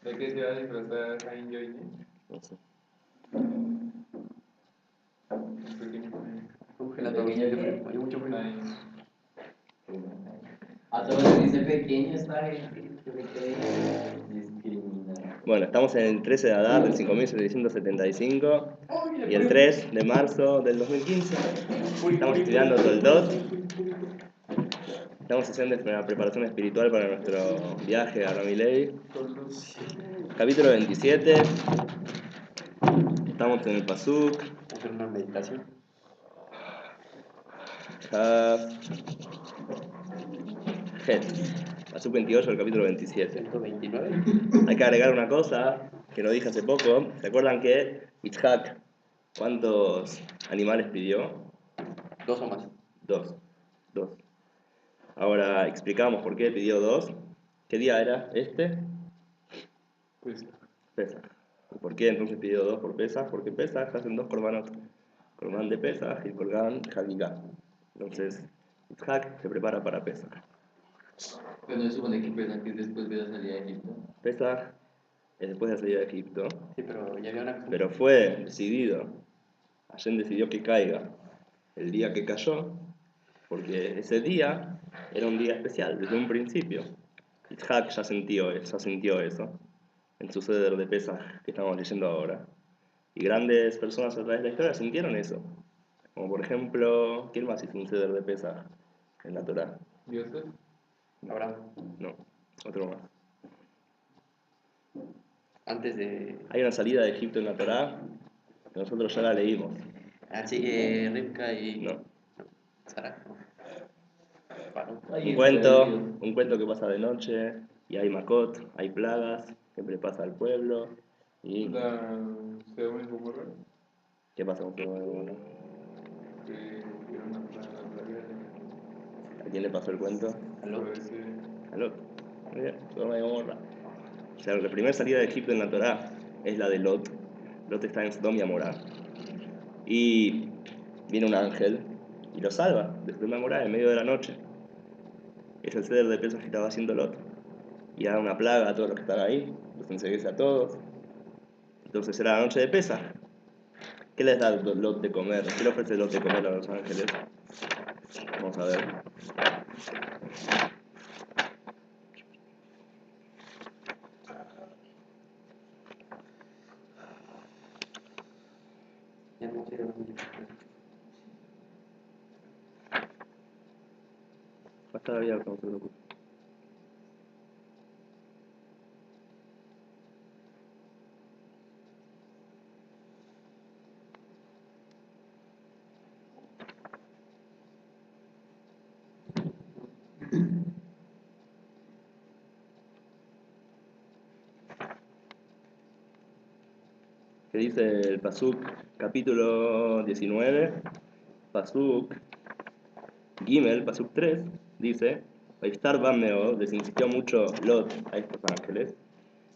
¿De qué se va a disfrazar Jaime Joyne? No sé. La pequeña que hay mucho frío. A todos les dice pequeño esta gente. Discriminar. Bueno, estamos en el 13 de Adar del 5775 y el 3 de marzo del 2015. Estamos estudiando Toldot. Estamos haciendo una preparación espiritual para nuestro viaje a Rami Levi. Capítulo 27. Estamos en el Pasuk. Hacer una meditación. Het. Pasuk 28 del capítulo 27. 129. Hay que agregar una cosa que no dije hace poco. ¿Se acuerdan que Yitzhak, cuántos animales pidió? 2 o más. Dos. Ahora explicamos por qué pidió 2. ¿Qué día era este? Pesaj. ¿Y por qué entonces pidió 2 por Pesaj? Porque Pesaj hacen 2 korbanot. Korban de Pesaj y Korban de Hagigah. Entonces, Yitzhak se prepara para Pesaj. Pero no se supone que empiezan que es después de la salida de Egipto. Pesaj es después de la salida de Egipto. Sí, pero ya había una costumbre. Pero fue decidido. Hashem decidió que caiga el día que cayó, porque ese día era un día especial desde un principio. Yitzhak ya sintió eso en su ceder de Pesaj que estamos leyendo ahora. Y grandes personas a través de la historia sintieron eso. Como por ejemplo, ¿quién más hizo un ceder de Pesaj en la Torá? ¿Dioses? Abraham. No, otro más. Antes de. Hay una salida de Egipto en la Torá que nosotros ya la leímos. Ah, sí, Rivka y. No. Sara. Un cuento que pasa de noche, y hay macot, hay plagas, siempre pasa al pueblo, y ¿Se une como raro? ¿qué pasa con todo el mundo? Que era una plaga. ¿A quién le pasó el cuento? A Lot. A Lot. Muy bien, Sodoma y Gomorra. O sea, la primera salida de Egipto en la Torá es la de Lot. Lot está en Sodoma y Gomorra. Y viene un ángel y lo salva de Sodoma y Gomorra en medio de la noche. Es el ceder de Pesaj que estaba haciendo Lot. Y da una plaga a todos los que están ahí, los enseguece a todos. Entonces era la noche de Pesaj. ¿Qué les da Lot de comer? ¿Qué le ofrece Lot de comer a los ángeles? Vamos a ver. Ya no sé. Va a estar abierto, no se preocupe. ¿Qué dice el Pasuk, capítulo 19, Pasuk Gimel, Pasuk 3, dice: Vaistar Bameo, les insistió mucho Lot a estos ángeles.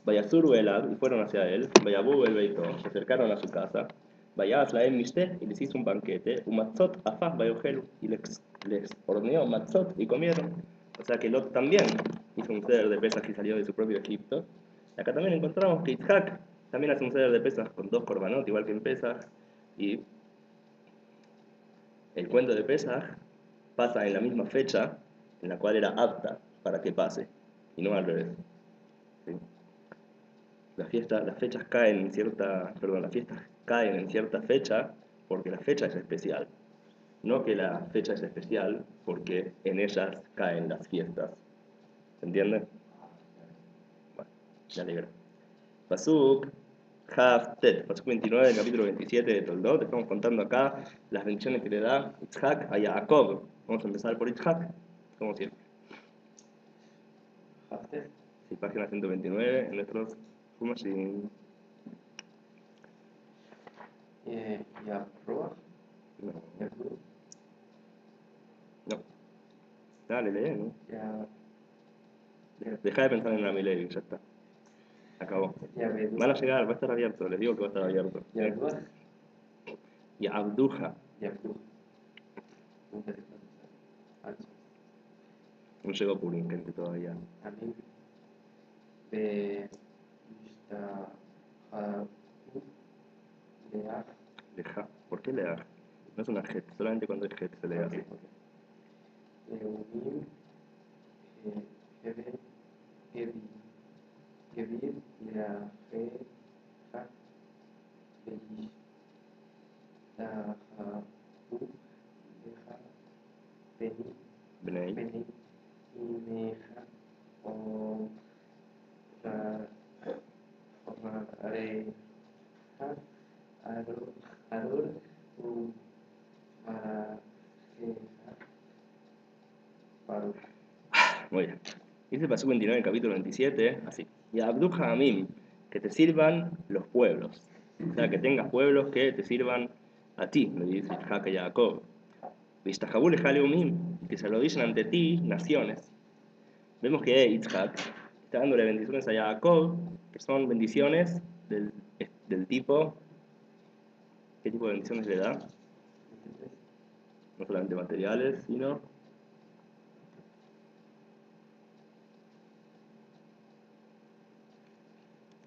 Vayasur Elad, y fueron hacia él. Vayabu el Beito, se acercaron a su casa. Vayas la Mishte, y les hizo un banquete. Umatzot afah Vayogelu, y les horneó matzot y comieron. O sea que Lot también hizo un ceder de Pesaj y salió de su propio Egipto. Acá también encontramos que Yitzhak también hace un ceder de Pesaj con 2 korbanot, igual que en Pesaj. Y el cuento de Pesaj pasa en la misma fecha en la cual era apta para que pase, y no al revés. ¿Sí? Las fiestas caen en cierta fecha porque la fecha es especial. No que la fecha es especial porque en ellas caen las fiestas. ¿Se entiende? Bueno, me alegra. Pasuk Haftet, Pasuk 29 del capítulo 27 de Toldot. Estamos contando acá las bendiciones que le da Yitzhak a Jacob. Vamos a empezar por Yitzhak, como siempre. Hafter. Sí, página 129 en nuestros Humashim. Ya prueba. No, Ya prueba. no. Dale, lee, ¿no? Ya. Deja de pensar en la Miley, ya está. Acabó. Ya ves. Van a llegar, va a estar abierto, les digo que va a estar abierto. Ya prueba. Y Abduja. Ya prueba. Nunca se puede. No llegó Purim, gente, todavía. También. Leah, Leja. ¿Por qué Leaj? No es una jet, solamente cuando es jet se lee así. Leumim, Heber, Gebir, Leajeja, Beishtahabu, Leja, Bnei. Beni, Imeja, Orareja, Arur, Marajeja, Baruch. Muy bien. Dice el Pasuk 29 en capítulo 27, así. Y Abdu Hamim, que te sirvan los pueblos. O sea, que tengas pueblos que te sirvan a ti, le dice Isaac a Jacob. Vishtahabul Ejaleumim, que se lo dicen ante ti, naciones. Vemos que Isaac está dándole bendiciones a Jacob, que son bendiciones del tipo. ¿Qué tipo de bendiciones le da? No solamente materiales, sino.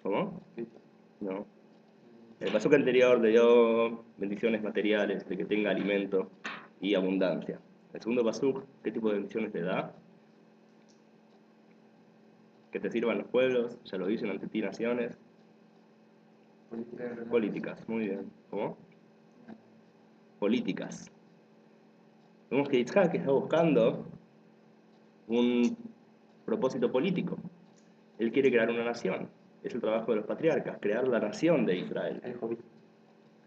¿Cómo? No. El pasuk anterior le dio bendiciones materiales, de que tenga alimento y abundancia. El segundo pasuk, ¿qué tipo de bendiciones le da? Que te sirvan los pueblos, ya lo dicen ante ti naciones. Políticas, muy bien. ¿Cómo? Políticas. Vemos que Yitzhak está buscando un propósito político. Él quiere crear una nación. Es el trabajo de los patriarcas, crear la nación de Israel. El Hobbit.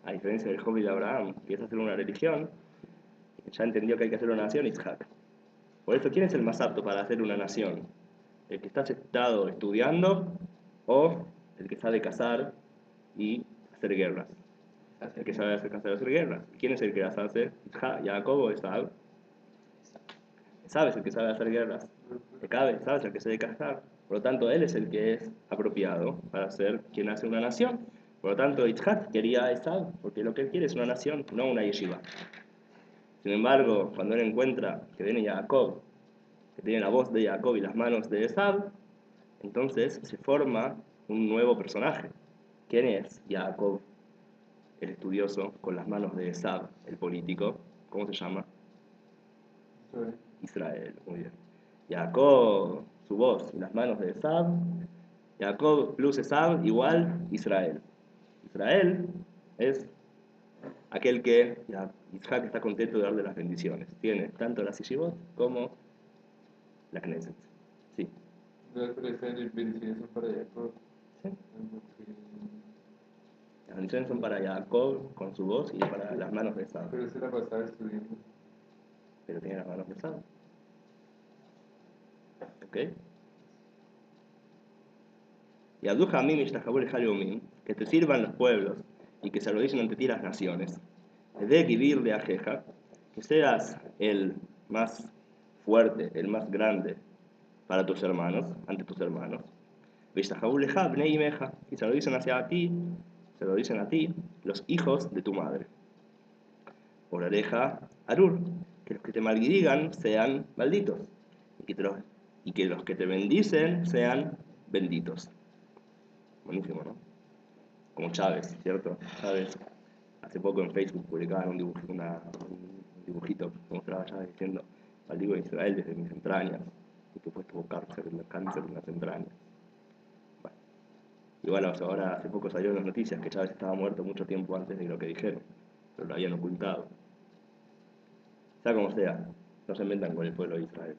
A diferencia del Hobbit de Abraham, que es hacer una religión, ya entendió que hay que hacer una nación, Yitzhak. Por eso, ¿quién es el más apto para hacer una nación? ¿El que está sentado estudiando o el que sabe cazar y hacer guerras? El que sabe cazar y hacer guerras. ¿Quién es el que las hace? ¿Jacob o Esab? Esab es el que sabe hacer guerras. Esab es el que sabe cazar. Por lo tanto, él es el que es apropiado para ser quien hace una nación. Por lo tanto, Yitzhak quería a Esab, porque lo que él quiere es una nación, no una yeshiva. Sin embargo, cuando él encuentra que viene Jacob, que tiene la voz de Jacob y las manos de Esab, entonces se forma un nuevo personaje. ¿Quién es Jacob, el estudioso, con las manos de Esab, el político? ¿Cómo se llama? Israel, muy bien. Jacob, su voz y las manos de Esab. Jacob plus Esab igual Israel. Israel es aquel que Isaac está contento de darle las bendiciones. Tiene tanto la Yeshivot como la Knesset. Sí. Las bendiciones son para Jacob. Sí. Porque- Las bendiciones son para Jacob con su voz y para las manos de Esab. Pero se la pasaba estudiando. Pero tiene las manos de Esab. ¿Ok? Y Abdu Hamim Ishtahabul Ejaleumim, que te sirvan los pueblos y que se lo dicen ante ti las naciones. De Gibir de Ajeja, que seas el más fuerte, el más grande para tus hermanos, ante tus hermanos. Vishtahabul Eja Bnei Imeja, y se lo dicen hacia ti, se lo dicen a ti, los hijos de tu madre. Orareja Arur, que los que te maldigan sean malditos, y que los que te bendicen sean benditos. Buenísimo, ¿no? Como Chávez, ¿cierto? Chávez, hace poco en Facebook publicaban un dibujito que mostraba a Chávez diciendo: maldigo a Israel desde mis entrañas, y que pues tuvo cáncer en las entrañas. Bueno, igual ahora hace poco salió en las noticias que Chávez estaba muerto mucho tiempo antes de lo que dijeron, pero lo habían ocultado. Sea como sea, no se inventan con el pueblo de Israel.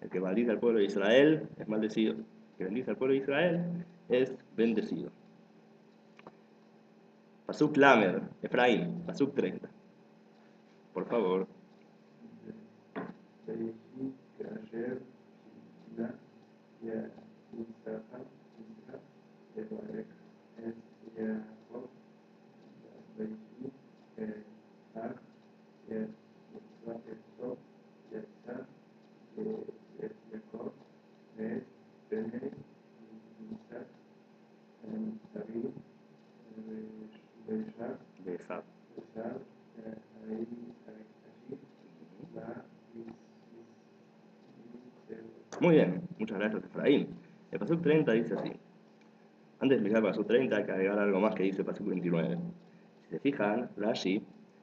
El que maldice al pueblo de Israel es maldecido. El que bendice al pueblo de Israel es bendecido. Pasuk Lamer, Efraín, Pasuk 30. Por favor. Beiji, Kasher, Shikila, Ya, Isaha, Isra, Yevarek, Es, Yaakov, Beiji, Ach, Ya, Isra, Esto, Yatsa, Yaakov, Es, Bene, Isaac, David, Beishak, De Esab. Esar, Ahí, Ashir, La, Muy bien, muchas gracias, Efraín. El Pasuk 30 dice así. Antes de explicar el Pasuk 30 hay que agregar algo más que dice el Pasuk 29. Si se fijan, Rashi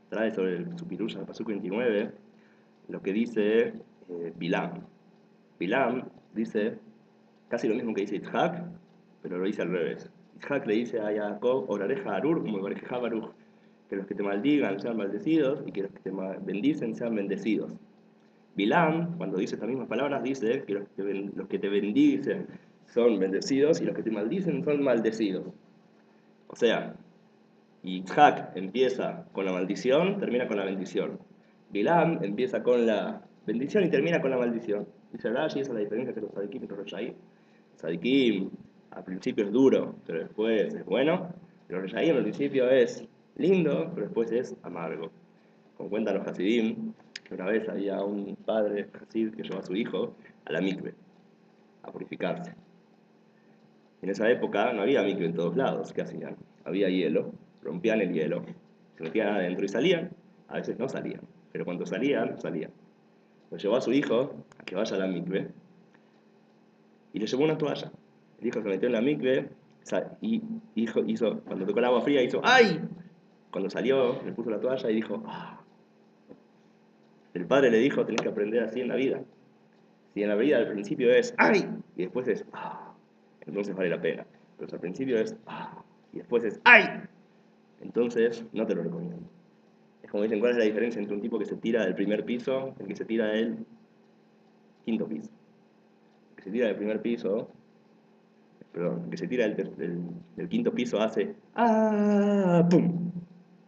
trae sobre su pirulla del Pasuk 29 lo que dice Bilam. Bilam dice casi lo mismo que dice Itzhak, pero lo dice al revés. Itzhak le dice a Jacob, orareja Arur, como orareja Baruch, que los que te maldigan sean maldecidos y que los que te bendicen sean bendecidos. Bilam, cuando dice estas mismas palabras, dice que los que te bendicen son bendecidos y los que te maldicen son maldecidos. O sea, Yitzhak empieza con la maldición, termina con la bendición. Bilam empieza con la bendición y termina con la maldición. Dice Rashi, esa es la diferencia entre los Sadikim y los Reshaim. Sadikim al principio es duro, pero después es bueno. Los Reshaim al principio es lindo, pero después es amargo. Como cuentan los Hasidim, que una vez había un padre Hasid que llevó a su hijo a la mikve, a purificarse. En esa época no había mikve en todos lados. ¿Qué hacían? Había hielo, rompían el hielo, se metían adentro y salían. A veces no salían, pero cuando salían, salían. Lo llevó a su hijo a que vaya a la mikve y le llevó una toalla. El hijo se metió en la mikve y hizo, cuando tocó el agua fría hizo ¡ay! Cuando salió, le puso la toalla y dijo ¡ah! El padre le dijo, tenés que aprender así en la vida. Si en la vida al principio es ¡ay! Y después es ¡ah! Entonces vale la pena. Pero si al principio es ¡ah! Y después es ¡ay! Entonces no te lo recomiendo. Es como dicen, ¿cuál es la diferencia entre un tipo que se tira del primer piso y el que se tira del quinto piso? El que se tira del primer piso, perdón, el que se tira del quinto piso hace ¡ah! ¡Pum!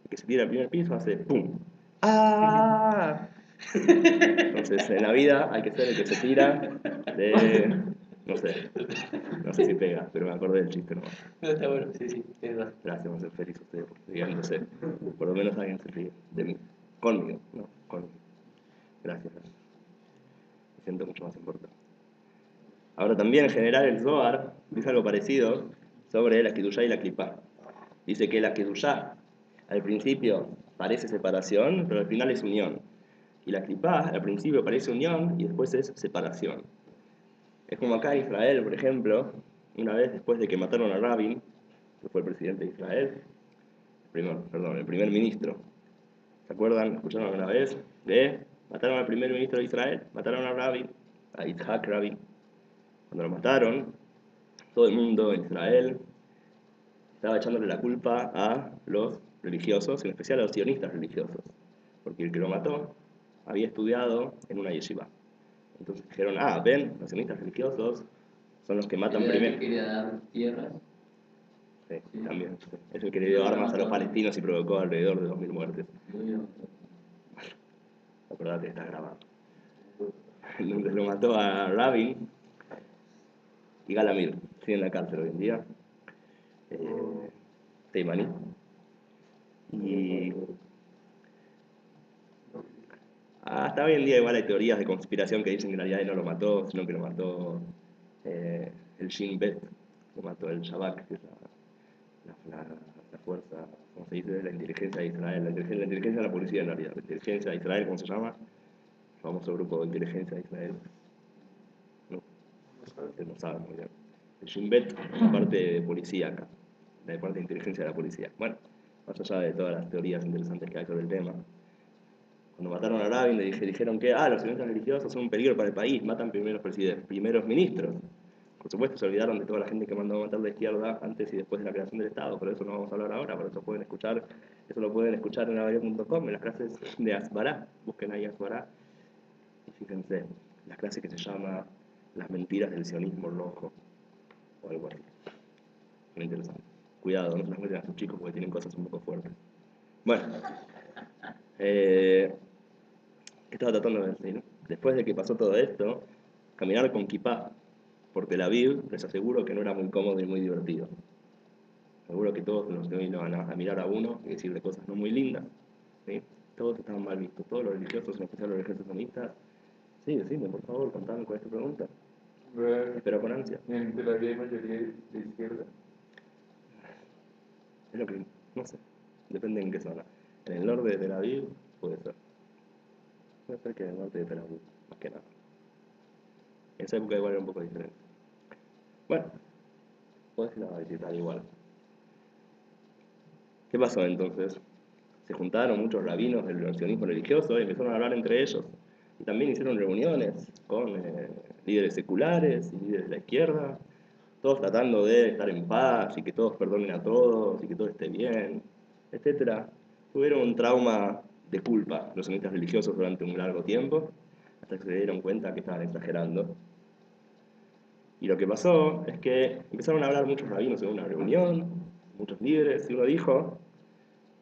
El que se tira del primer piso hace ¡pum! ¡Ah! Entonces, en la vida hay que ser el que se tira de... No sé si pega, pero me acordé del chiste, ¿no? No, está bueno, sí, sí, tienes razón. Gracias, vamos a ser felices ustedes, porque riéndose. Por lo menos alguien se ríe de mí. Conmigo, no, conmigo. Gracias. Me siento mucho más importante. Ahora también en general el Zohar dice algo parecido sobre la Kedushá y la Klipá. Dice que la Kedushá al principio parece separación, pero al final es unión. Y la Klipá al principio parece unión y después es separación. Es como acá en Israel, por ejemplo, una vez después de que mataron a Rabin, que fue el presidente de Israel, el primer ministro. ¿Se acuerdan? ¿Escucharon alguna vez? Mataron al primer ministro de Israel, mataron a Rabin, a Yitzhak Rabin. Cuando lo mataron, todo el mundo en Israel estaba echándole la culpa a los religiosos, en especial a los sionistas religiosos, porque el que lo mató había estudiado en una yeshiva. Entonces dijeron, ven, los sionistas religiosos son los que matan primero. Que quería dar tierras. Sí, también. Es el que le dio armas a los palestinos y provocó alrededor de 2000 muertes. Acordate que está grabado. Entonces lo mató a Rabin y Galamir. Sigue en la cárcel hoy en día. Teimani. Y hasta hoy en día igual hay teorías de conspiración que dicen que en realidad él no lo mató, sino que lo mató el Shin Bet, lo mató el Shabak, que es la fuerza, ¿cómo se dice? La inteligencia de Israel, la inteligencia de la policía en realidad, la inteligencia de Israel, ¿cómo se llama? El famoso grupo de inteligencia de Israel. No, ustedes no saben muy bien. El Shin Bet es la parte policíaca, la parte de inteligencia de la policía. Bueno, más allá de todas las teorías interesantes que hay sobre el tema. Cuando mataron a Rabin le dijeron que los sionistas religiosos son un peligro para el país, matan primeros ministros. Por supuesto se olvidaron de toda la gente que mandó a matar de izquierda antes y después de la creación del Estado, pero eso no vamos a hablar ahora, por eso lo pueden escuchar en avareo.com, en las clases de Asbará, busquen ahí Asbará y fíjense, la clase que se llama Las mentiras del sionismo rojo, o algo así. Muy interesante. Cuidado, no se las muestren a sus chicos porque tienen cosas un poco fuertes. Bueno, ¿qué estaba tratando de decir? Después de que pasó todo esto, caminar con kipá por Tel Aviv, les aseguro que no era muy cómodo y muy divertido. Seguro que todos los que hoy van a mirar a uno y decirle cosas no muy lindas, ¿sí? Todos estaban mal vistos, todos los religiosos, en especial los religiosos sionistas. Sí, decime, por favor, contame cuál es tu pregunta. Espero con ansia. ¿En Tel Aviv hay mayoría de izquierda? Es lo que, no sé, depende en qué zona. En el norte de Tel Aviv puede ser. Puede ser que en el norte de Tel Aviv, más que nada. En esa época igual era un poco diferente. Bueno, puedes ir a visitar igual. ¿Qué pasó entonces? Se juntaron muchos rabinos del sionismo religioso y empezaron a hablar entre ellos. Y también hicieron reuniones con líderes seculares y líderes de la izquierda, todos tratando de estar en paz y que todos perdonen a todos y que todo esté bien, etcétera. Tuvieron un trauma de culpa los sionistas religiosos durante un largo tiempo, hasta que se dieron cuenta que estaban exagerando. Y lo que pasó es que empezaron a hablar muchos rabinos en una reunión, muchos líderes, y uno dijo,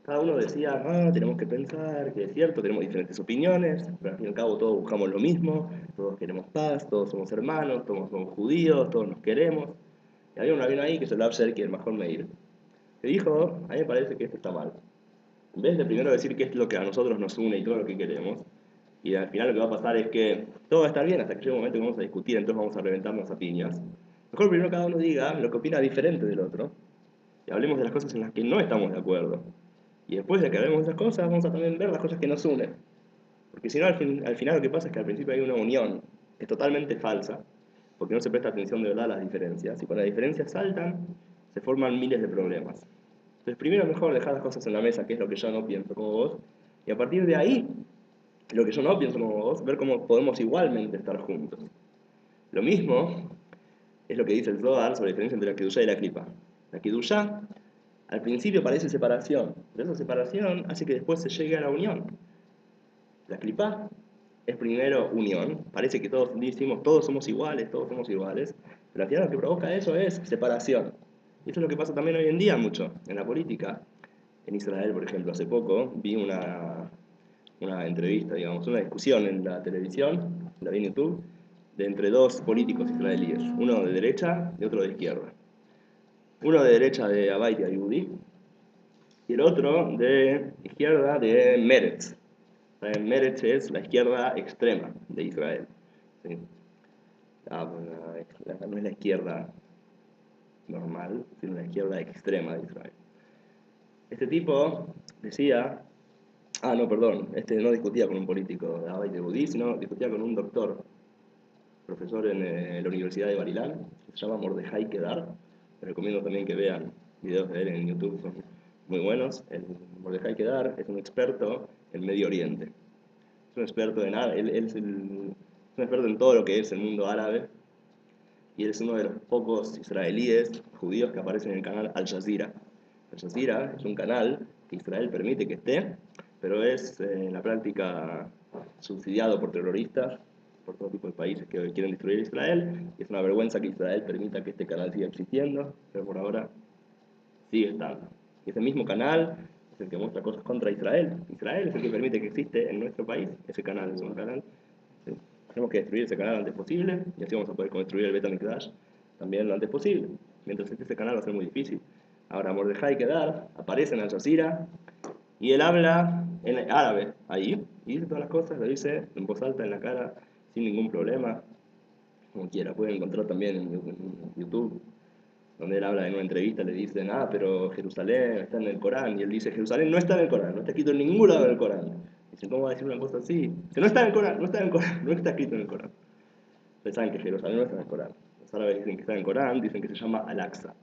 cada uno decía, tenemos que pensar, que es cierto, tenemos diferentes opiniones, pero al fin y al cabo todos buscamos lo mismo, todos queremos paz, todos somos hermanos, todos somos judíos, todos nos queremos. Y había un rabino ahí que es el Rav Sherky, el Major Meir, que dijo, a mí me parece que esto está mal. En vez de primero decir qué es lo que a nosotros nos une y todo lo que queremos, y al final lo que va a pasar es que todo va a estar bien hasta que llegue un momento que vamos a discutir, entonces vamos a reventarnos a piñas. Mejor primero cada uno diga lo que opina diferente del otro, y hablemos de las cosas en las que no estamos de acuerdo. Y después de que hablemos de esas cosas, vamos a también ver las cosas que nos unen. Porque si no, al final lo que pasa es que al principio hay una unión que es totalmente falsa, porque no se presta atención de verdad a las diferencias, y cuando las diferencias saltan, se forman miles de problemas. Entonces primero es mejor dejar las cosas en la mesa, que es lo que yo no pienso como vos, y a partir de ahí, lo que yo no pienso como vos, ver cómo podemos igualmente estar juntos. Lo mismo es lo que dice el Zohar sobre la diferencia entre la Kedushá y la Klipa. La Kedushá, al principio parece separación, pero esa separación hace que después se llegue a la unión. La Klipa es primero unión, parece que todos decimos todos somos iguales, pero al final lo que provoca eso es separación. Y eso es lo que pasa también hoy en día mucho, en la política. En Israel, por ejemplo, hace poco vi una entrevista, digamos, una discusión en la televisión, la vi en YouTube, de entre dos políticos israelíes, uno de derecha y otro de izquierda. Uno de derecha de Abay de Ayudi y el otro de izquierda de Meretz. Meretz es la izquierda extrema de Israel. ¿Sí? No es la izquierda normal, sino la izquierda extrema de Israel. Este tipo decía, no, perdón, no discutía con un político de Abay de Ayudi, sino discutía con un doctor, profesor en la Universidad de Barilán, que se llama Mordejai Kedar. Les recomiendo también que vean videos de él en YouTube, son muy buenos. El Mordejai Kedar es un experto en Medio Oriente. Es un experto en él es un experto en todo lo que es el mundo árabe, y él es uno de los pocos israelíes judíos que aparecen en el canal Al Jazeera. Al Jazeera es un canal que Israel permite que esté, pero es en la práctica subsidiado por terroristas, por todo tipo de países que quieren destruir Israel, y es una vergüenza que Israel permita que este canal siga existiendo, pero por ahora sigue estando. Y ese mismo canal es el que muestra cosas contra Israel. Israel es el que permite que existe en nuestro país. Ese canal es un canal. ¿Sí? Tenemos que destruir ese canal lo antes posible, y así vamos a poder construir el Beit HaMikdash también lo antes posible. Mientras esté ese canal va a ser muy difícil. Ahora Mordejai Kedar aparece en Al Jazeera y él habla en árabe ahí, y dice todas las cosas, lo dice en voz alta en la cara, sin ningún problema, como quiera. Pueden encontrar también en YouTube, donde él habla en una entrevista, le dicen, pero Jerusalén está en el Corán, y él dice, Jerusalén no está en el Corán, no está escrito en ningún lado del Corán. Dicen, ¿cómo va a decir una cosa así? Dice, no está en el Corán, no está en el Corán, no está escrito en el Corán. Ustedes saben que Jerusalén no está en el Corán. Los árabes dicen que está en el Corán, dicen que se llama Al-Aqsa,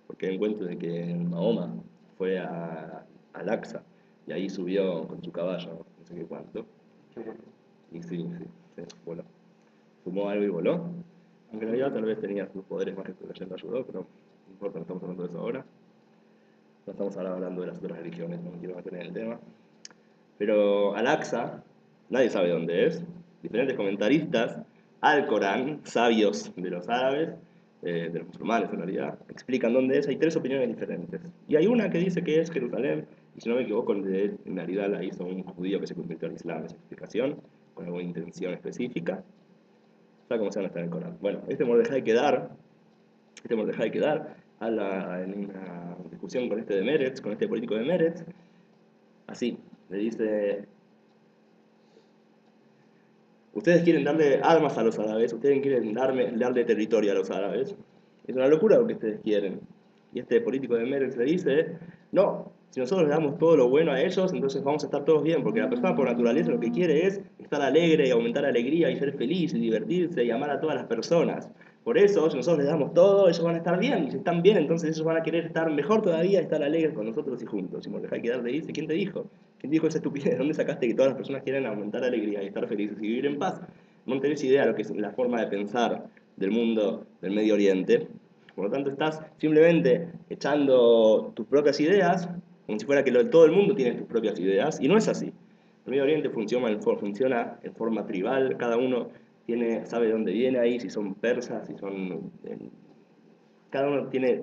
porque encuentro de que Mahoma fue a Al-Aqsa, y ahí subió con su caballo, no sé qué cuánto. Y sí, voló. Fumó algo y voló. Aunque en realidad tal vez tenía sus poderes mágicos que la ayudó, pero no importa, no estamos hablando de eso ahora. No estamos ahora hablando de las otras religiones, no me quiero meter en el tema. Pero Al-Aqsa, nadie sabe dónde es. Diferentes comentaristas al Corán, sabios de los árabes, de los musulmanes en realidad, explican dónde es. Hay tres opiniones diferentes. Y hay una que dice que es Jerusalén, y si no me equivoco, en realidad la hizo un judío que se convirtió al Islam, esa explicación, con alguna intención específica. ¿Sabe cómo se van a estar en el Corán? Bueno, este Mordejai Kedar habla en una discusión con este de Meretz, con este político de Meretz, así, le dice: ustedes quieren darle armas a los árabes, ustedes quieren darle territorio a los árabes, es una locura lo que ustedes quieren. Y este político de Meretz le dice: no, si nosotros le damos todo lo bueno a ellos, entonces vamos a estar todos bien, porque la persona por naturaleza lo que quiere es estar alegre y aumentar la alegría y ser feliz y divertirse y amar a todas las personas. Por eso, si nosotros les damos todo, ellos van a estar bien. Y si están bien, entonces ellos van a querer estar mejor todavía, estar alegres con nosotros y juntos. Y Mordejai que darle dice, ¿quién te dijo? ¿Quién dijo esa estupidez? ¿Dónde sacaste que todas las personas quieren aumentar la alegría y estar felices y vivir en paz? No tenés idea de lo que es la forma de pensar del mundo del Medio Oriente. Por lo tanto, estás simplemente echando tus propias ideas, como si fuera que todo el mundo tiene tus propias ideas, y no es así. El Medio Oriente funciona en forma tribal, cada uno sabe de dónde viene ahí, si son persas, si son... cada uno tiene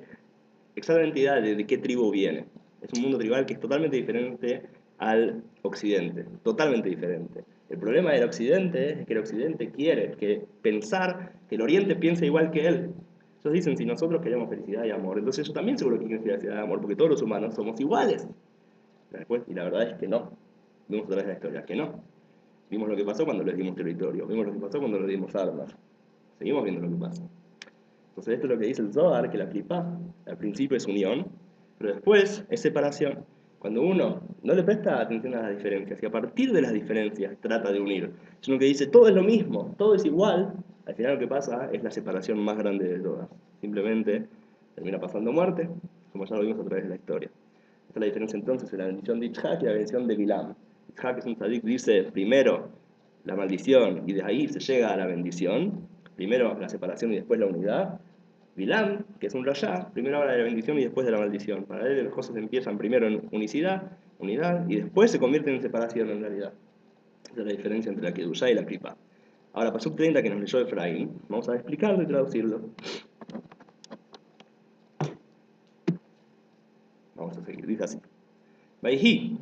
exactamente idea de qué tribu viene. Es un mundo tribal que es totalmente diferente al Occidente, totalmente diferente. El problema del Occidente es que el Occidente quiere pensar que el Oriente piensa igual que él. Ellos dicen, si nosotros queremos felicidad y amor, entonces ellos también seguro que quieren felicidad y amor, porque todos los humanos somos iguales. Y la verdad es que no. Vimos a través de la historia que no. Vimos lo que pasó cuando les dimos territorio, vimos lo que pasó cuando les dimos armas. Seguimos viendo lo que pasa. Entonces esto es lo que dice el Zohar, que la clipa al principio es unión, pero después es separación. Cuando uno no le presta atención a las diferencias y a partir de las diferencias trata de unir, sino que dice todo es lo mismo, todo es igual, al final lo que pasa es la separación más grande de todas. Simplemente termina pasando muerte, como ya lo vimos a través de la historia. Esta es la diferencia entonces de la bendición de Yitzhak y la bendición de Bilam. Yitzhak es un tzadik, dice primero la maldición y de ahí se llega a la bendición, primero la separación y después la unidad. Bilam, que es un rayá, primero habla de la bendición y después de la maldición. Para él las cosas empiezan primero en unidad, y después se convierten en separación en realidad. Esa es la diferencia entre la Kedushá y la Kripa. Ahora, pasuk 30 que nos leyó Efraín, vamos a explicarlo y traducirlo. Vamos a seguir, dice así. Vayhi.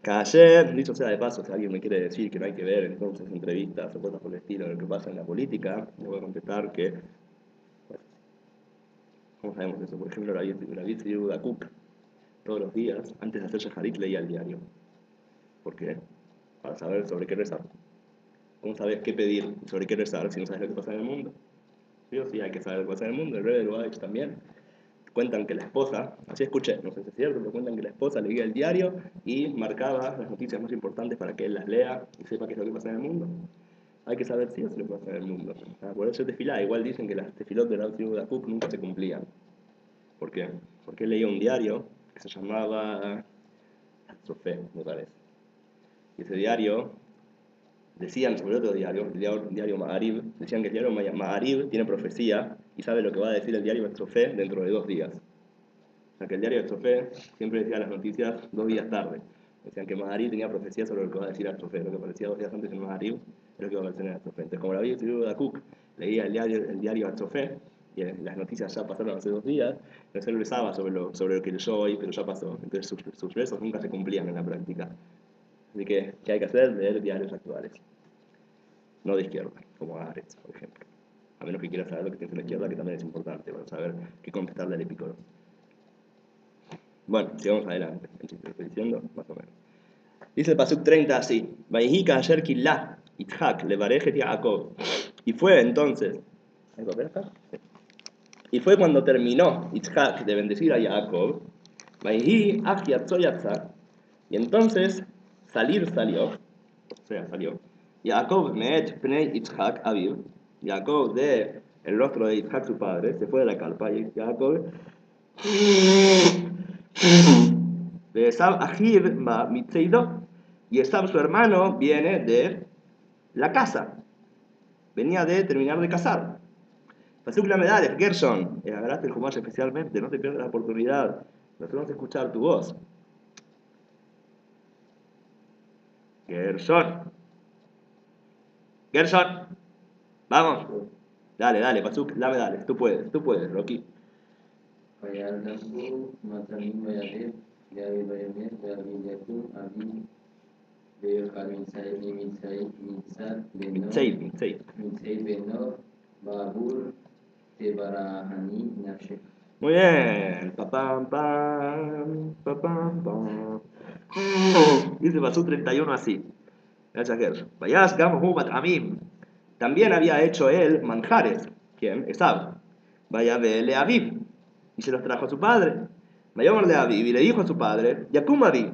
Ayer, dicho sea de paso, si alguien me quiere decir que no hay que ver entonces entrevistas o cosas por el estilo de lo que pasa en la política, le voy a contestar que, bueno, ¿cómo sabemos eso? Por ejemplo, David Yehuda Cook, todos los días, antes de hacer Shaharit, leía el diario. ¿Por qué? Para saber sobre qué rezar. ¿Cómo sabes qué pedir y sobre qué rezar si no sabes lo que pasa en el mundo? Sí o sí, hay que saber lo que pasa en el mundo. El rey de Lubavitch también. Cuentan que la esposa, así escuché, no sé si es cierto, pero cuentan que la esposa leía el diario y marcaba las noticias más importantes para que él las lea y sepa qué es lo que pasa en el mundo. Hay que saber sí o sí lo que pasa en el mundo. Por eso tefilá, igual dicen que las tefilot de Rav Yehuda Cook nunca se cumplían. ¿Por qué? Porque él leía un diario que se llamaba Sofé, me parece. Y ese diario, decían sobre otro diario, el diario Ma'ariv, decían que el diario Ma'ariv tiene profecía y sabe lo que va a decir el diario Sofé dentro de 2 días. O sea que el diario Sofé siempre decía las noticias 2 días tarde. Decían que Ma'ariv tenía profecía sobre lo que va a decir Sofé, lo que aparecía 2 días antes en Ma'ariv es lo que va a aparecer en Sofé. Entonces, como la había escrito Cook, leía el diario Sofé y las noticias ya pasaron hace 2 días, entonces él rezaba sobre lo que leyó hoy, pero ya pasó. Entonces sus rezos nunca se cumplían en la práctica. Así que, ¿qué hay que hacer? Leer diarios actuales. No de izquierda, como Aretz, por ejemplo. A menos que quieras saber lo que piensa la izquierda, que también es importante para saber qué contestarle al Epicuro. Bueno, sigamos adelante. El chiste que estoy diciendo, más o menos. Dice el pasuk 30 así: Vayhika ayer killah, Yitzhak, levarejet Yaakov. Y fue entonces. ¿Hay papel acá? Sí. Y fue cuando terminó Yitzhak de bendecir a Jacob. Vayhi ach yatzo yatza. Y entonces salió. O sea, salió. Jacob me'et pnei Yitzhak aviv. Jacob de el rostro de Yitzhak su padre se fue de la carpa y Jacob de Esab Ahiv ma mitzeido. Y Esab su hermano viene de la casa. Venía de terminar de casar. Pasuk Lamedalef, Gershon, agarraste el Jumash especialmente, no te pierdas la oportunidad. Nosotros vamos a escuchar tu voz. Gershon. Gershon. Vamos. Dale, Pasuk Lamedalef. Tú puedes, Rocky. Vayardaku, Matarim, Vayadef, Yavi, Vayamet, Yavi, Yakum, Abi, Veyojal, Mitzay, Benor, Babur, Tebarahani, Nafshe. Muy bien. Papam, pam, papam, pam. Dice Pasuk 31 así. Gracias, Gershon. Vayas Gamu Matramim. También había hecho él manjares. ¿Quién? Esab. Vaya vele Aviv. Y se los trajo a su padre. Vayomar de Aviv y le dijo a su padre: Yakum Aviv,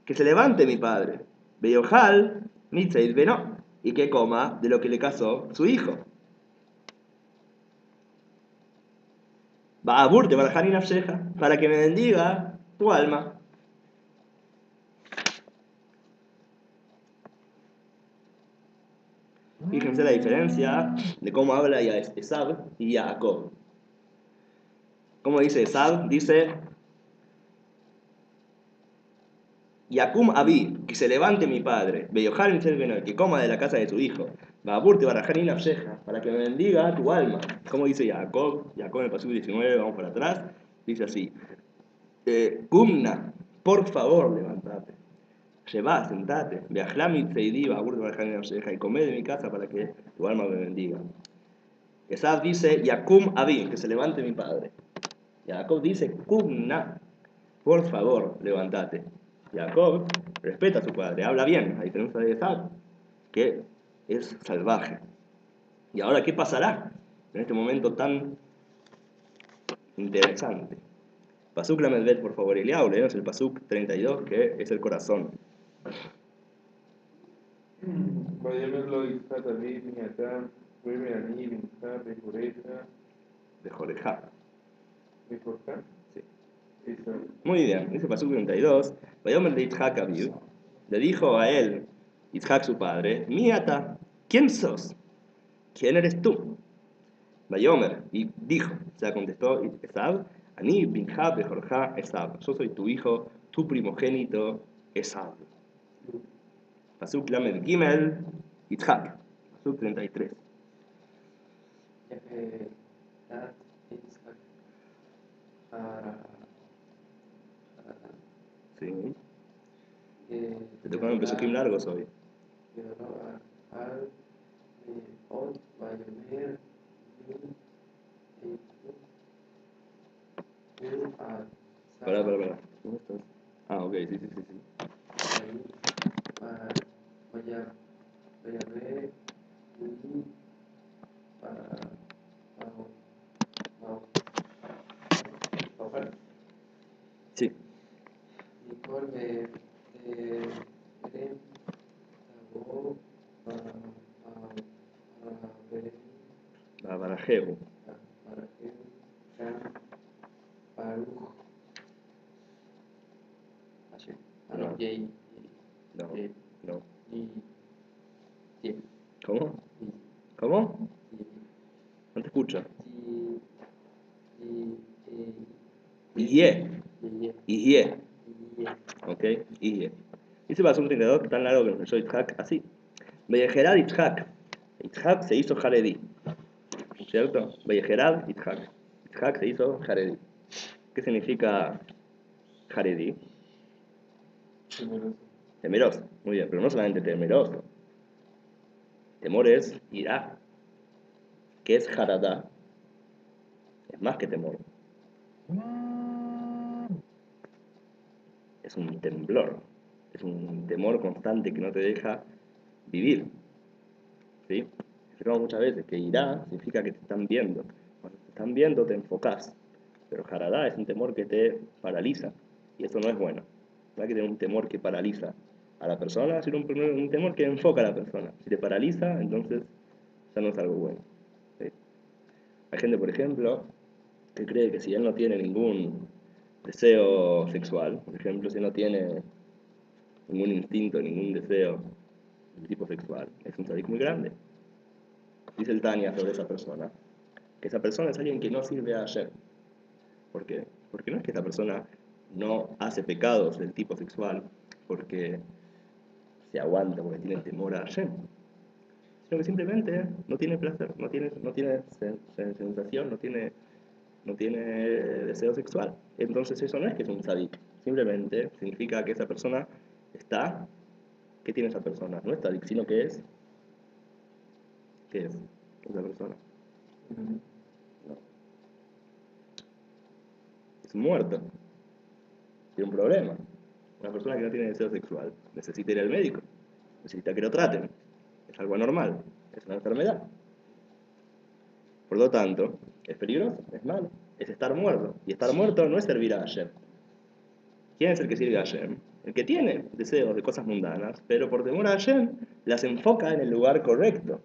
que se levante mi padre. Veyojal, Mitzeid Beno. y que coma de lo que le casó su hijo. Ba'aburte barajani nafsheja, para que me bendiga tu alma. Fíjense la diferencia de cómo habla Esab y Jacob. ¿Cómo dice Esab? Dice: Yakum Abi, que se levante mi padre, Beyohar Michel Benor, que coma de la casa de su hijo, Baburte Barajani Nafsheja, para que me bendiga tu alma. ¿Cómo dice Jacob? Jacob en el pasaje 19, vamos para atrás, dice así: Kumna, por favor, levántate. Llevá, sentate. Beajlami Tzeidi, Baburte Barajani Nafsheja, y come de mi casa para que tu alma me bendiga. Esab dice: Yakum Abi, que se levante mi padre. Jacob dice: Kumna, por favor, levántate. Jacob respeta a su padre, habla bien, a diferencia de Esab, que es salvaje. ¿Y ahora qué pasará en este momento tan interesante? Pasuk Lamedbet, por favor, Eliau, leemos el Pasuk 32, que es el corazón. ויאמר יצחק אביו מעתה ויאמר אני בנך בכורך De Jorejá. בכורך. Sí. Eso. Muy bien, dice Pasuk 32, Vayomer de Yitzhak Aviv, le dijo a él, Yitzhak su padre, Miata, ¿quién sos? ¿Quién eres tú? Vayomer, y dijo, o sea, contestó Esab, Ani binja bejorja Esab, yo soy tu hijo, tu primogénito Esab. Pasuk Lamed Gimel, Yitzhak, Pasuk 33. Dat Yitzhak Sí, te tocaron pesukim largos hoy. al Od Vayomer Pará. ¿Dónde estás? Ah, ok, sí. Sí. Nicole Berem Tabo Barajevo. Baruch. Así. No. Jay. No. Y ¿Cómo? ¿Cómo? No te escucho. Iye. Ok, Iye. Dice Pasuk 32, que tan largo que nos leyó Yitzhak, así. Beyejerad Yitzhak. Yitzhak se hizo Haredi. ¿Cierto? Beyejerad Yitzhak. Yitzhak se hizo Haredi. ¿Qué significa Haredi? Temeroso. Temeroso. Muy bien, pero no solamente temeroso. Temor es irá. ¿Qué es Haradá? Es más que temor. Es un temblor. Es un temor constante que no te deja vivir. ¿Sí? Explicamos muchas veces que irá significa que te están viendo. Cuando te están viendo te enfocás. Pero Haradá es un temor que te paraliza. Y eso no es bueno. No hay que tener un temor que paraliza a la persona, sino un temor que enfoca a la persona. Si te paraliza, entonces ya no es algo bueno. ¿Sí? Hay gente, por ejemplo, que cree que si él no tiene ningún deseo sexual, por ejemplo, si no tiene ningún instinto, ningún deseo de tipo sexual, es un tzadik muy grande. Dice el Tania sobre esa persona, que esa persona es alguien que no sirve a Hashem. ¿Por qué? Porque no es que esa persona no hace pecados del tipo sexual porque se aguanta, porque tiene temor a Hashem, sino que simplemente no tiene placer, no tiene sensación, no tiene deseo sexual. Entonces eso no es que es un tzadik, simplemente significa que esa persona está. ¿Qué tiene esa persona? No es tzadik, sino que es. ¿Qué es esa persona? No. Es un muerto. Tiene un problema. Una persona que no tiene deseo sexual necesita ir al médico, necesita que lo traten. Es algo anormal, es una enfermedad. Por lo tanto, es peligroso, es malo, es estar muerto. Y estar muerto no es servir a Hashem. ¿Quién es el que sirve a Hashem? el que tiene deseos de cosas mundanas, pero por temor a Hashem las enfoca en el lugar correcto.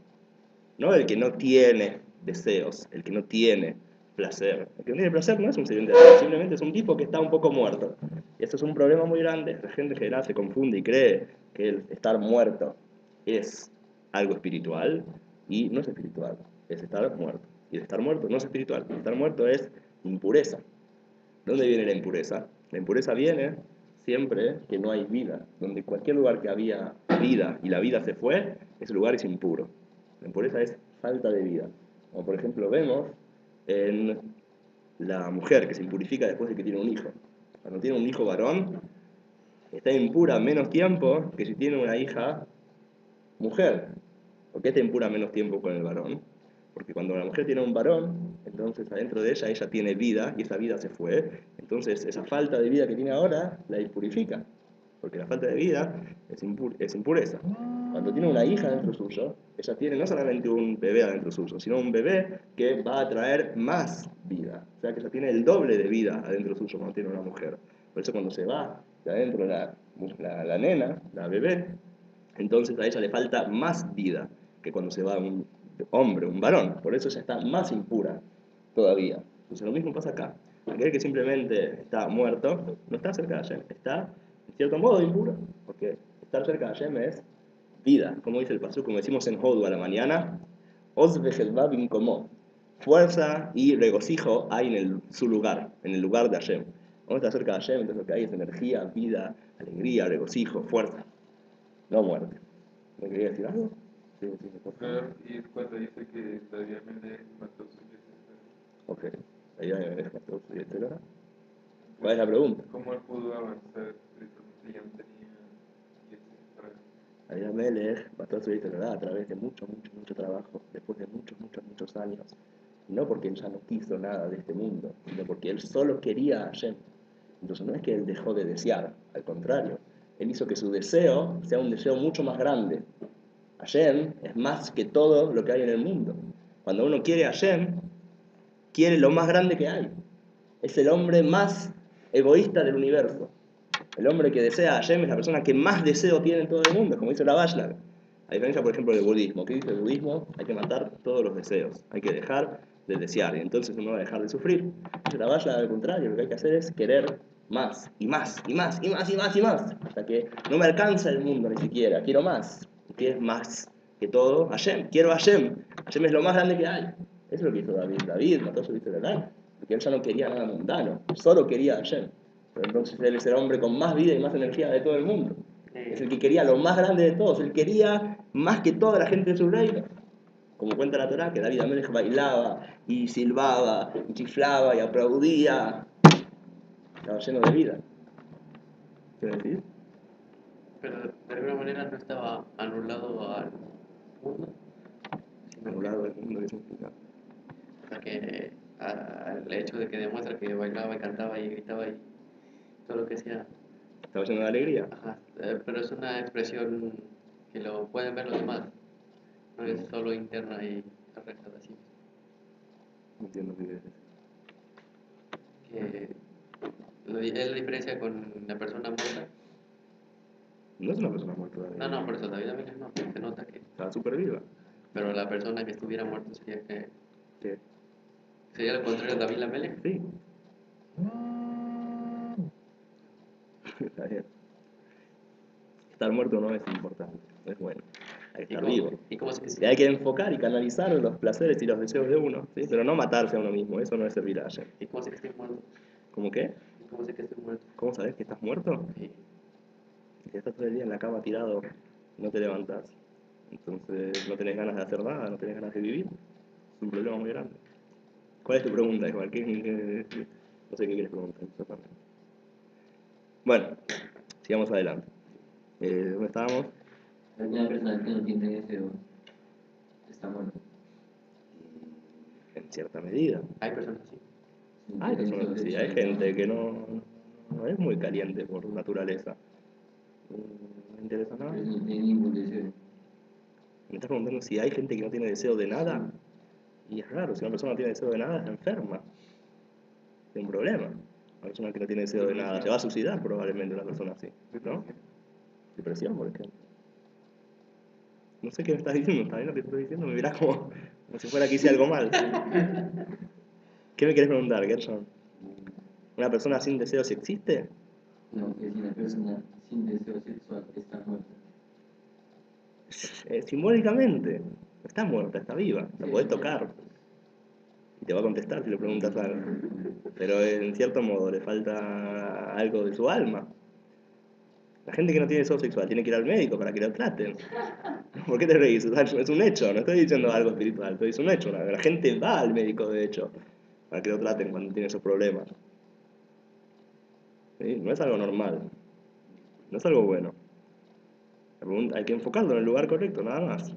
No el que no tiene deseos, el que no tiene placer. El que no tiene placer no es un sirviente de Hashem, simplemente es un tipo que está un poco muerto. Y esto es un problema muy grande. La gente en general se confunde y cree que el estar muerto es algo espiritual, y no es espiritual, es estar muerto. Y el estar muerto no es espiritual, el estar muerto es impureza. ¿De dónde viene la impureza? La impureza viene siempre que no hay vida. Donde cualquier lugar que había vida y la vida se fue, ese lugar es impuro. La impureza es falta de vida. Como por ejemplo vemos en la mujer que se impurifica después de que tiene un hijo. Cuando tiene un hijo varón, está impura menos tiempo que si tiene una hija mujer. ¿Por qué está impura menos tiempo con el varón? Porque cuando la mujer tiene un varón, entonces adentro de ella tiene vida y esa vida se fue. Entonces esa falta de vida que tiene ahora la impurifica. Porque la falta de vida es impureza. Cuando tiene una hija dentro suyo, ella tiene no solamente un bebé adentro suyo, sino un bebé que va a traer más vida. O sea que ella tiene el doble de vida adentro suyo cuando tiene una mujer. Por eso cuando se va de adentro la nena, la bebé, entonces a ella le falta más vida que cuando se va un hombre, un varón. Por eso ella está más impura todavía. Entonces lo mismo pasa acá. Aquel que simplemente está muerto no está cerca de Hashem, está en cierto modo impuro, porque estar cerca de Hashem es vida. Como dice el pasú, como decimos en Hodu a la mañana, Oz vejelva bimkomo. Fuerza y regocijo hay en su lugar, en el lugar de Hashem. Cuando está cerca de Hashem, entonces lo que hay es energía, vida, alegría, regocijo, fuerza. No muerte. ¿Me quería decir algo? Sí, por favor. Y cuando dice que David Amelech mató su yetzer, Ok. Ahí mató su yetzer. ¿Cuál es la pregunta? ¿cómo él pudo avanzar espiritualmente? Ya no tenía yetzer. David Amelech mató su yetzer a través de mucho trabajo, después de muchos años. Y no porque él ya no quiso nada de este mundo, sino porque él solo quería a Hashem. Entonces no es que él dejó de desear, al contrario. Él hizo que su deseo sea un deseo mucho más grande. Hashem es más que todo lo que hay en el mundo. Cuando uno quiere a Hashem, quiere lo más grande que hay. Es el hombre más egoísta del universo. El hombre que desea a Hashem es la persona que más deseo tiene en todo el mundo, como dice la Bashlar. A diferencia, por ejemplo, del budismo. ¿Qué dice el budismo? Hay que matar todos los deseos. Hay que dejar de desear. Y entonces uno va a dejar de sufrir. Dice la Bashlar, al contrario, lo que hay que hacer es querer más, y más, y más, y más, y más, y más. Hasta que no me alcanza el mundo ni siquiera. Quiero más. ¿Qué es más que todo? Hashem. Quiero a Hashem. Hashem es lo más grande que hay. Eso es lo que hizo David. David mató a su hijo de Adán. Porque él ya no quería nada mundano. Solo quería a Hashem. Pero entonces él es el hombre con más vida y más energía de todo el mundo. Es el que quería lo más grande de todos. Él quería más que toda la gente de su reino. Como cuenta la Torá, que David Amelech bailaba y silbaba y chiflaba y aplaudía. Estaba lleno de vida. ¿Qué decir? Pero de alguna manera no estaba anulado al mundo, sino Anulado del mundo, ¿qué significa? que al hecho de que demuestra que bailaba y cantaba y gritaba y todo lo que hacía. Estaba lleno de alegría. Ajá, pero es una expresión que lo pueden ver los demás, no es solo interna y reflejada así. No entiendo qué es. Que es la diferencia con la persona muerta. No es una persona muerta todavía. No, por eso David Amelech no, se nota que. Estaba súper viva. Pero la persona que estuviera muerta sería que. ¿Qué? Sería lo contrario de David Amelech. Sí. Está bien. Estar muerto no es importante, no es bueno. Hay que estar vivo. ¿Y cómo se Y hay que enfocar y canalizar los placeres y los deseos de uno, ¿sí? Pero no matarse a uno mismo, eso no es servir a Hashem. ¿Y cómo sé que estoy muerto? ¿Cómo qué? ¿Y cómo sé que estoy muerto? ¿Cómo sabes que estás muerto? Sí. Si estás todo el día en la cama tirado, no te levantás. Entonces no tenés ganas de hacer nada, no tenés ganas de vivir. Es un problema muy grande. ¿Cuál es tu pregunta, igual? No sé qué quieres preguntar exactamente. Bueno, sigamos adelante. ¿Dónde estábamos? Una persona que no tiene deseo está muerta. En cierta medida. Hay personas así. Hay personas que sí, hay gente que no es muy caliente por naturaleza. No me interesa nada. No tiene ningún deseo. Me estás preguntando si hay gente que no tiene deseo de nada. Y es raro, si una persona no tiene deseo de nada, está enferma. Es un problema. Una persona que no tiene deseo de nada se va a suicidar probablemente una persona así, ¿no? Depresión, por ejemplo. No sé qué me estás diciendo, ¿está bien lo que te estoy diciendo? Me mirás como si fuera que hice algo mal. ¿Qué me querés preguntar, Gerson? ¿Una persona sin deseo si existe? No, que si una persona sin deseo sexual está muerta. Simbólicamente, no está muerta, está viva, la Sí, podés sí. tocar y te va a contestar si le preguntas algo. Pero en cierto modo le falta algo de su alma. La gente que no tiene deseo sexual tiene que ir al médico para que lo traten. ¿Por qué te reís? Es un hecho, no estoy diciendo algo espiritual, estoy diciendo un hecho. La gente va al médico, de hecho, para que lo traten cuando tiene esos problemas. ¿Sí? No es algo normal, no es algo bueno. Hay que enfocarlo en el lugar correcto, nada más.